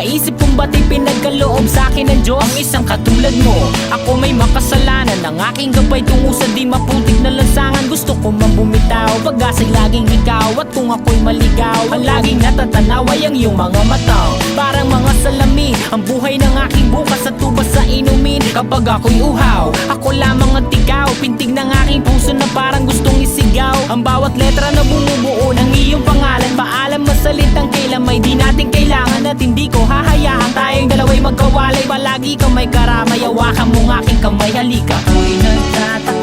maisip kung ba't ipinagkaloob sa'kin ng Diyos ang isang katulad mo. Ako may makasalanan, ang aking gabay tungo sa di maputik na lansangan. Gusto ko man bumitaw, pag-asa'y laging ikaw. At kung ako'y maligaw, ang laging natatanaw ay ang iyong mga mata. Parang mga salamin, ang buhay ng aking bukas at tubas sa inumin. Kapag ako'y uhaw, ako lamang at ikaw. Pintig ng aking puso na parang gustong isigaw. Ang bawat letra na bumubuo ng iyong pangalan. Paalam masalitang kailan may di natin kailangan. At hindi ko hahayaan tayong dalawa'y magkawalay. Palagi kang may karamay, hawakan mong aking kamay, halika. Ako'y nagtataka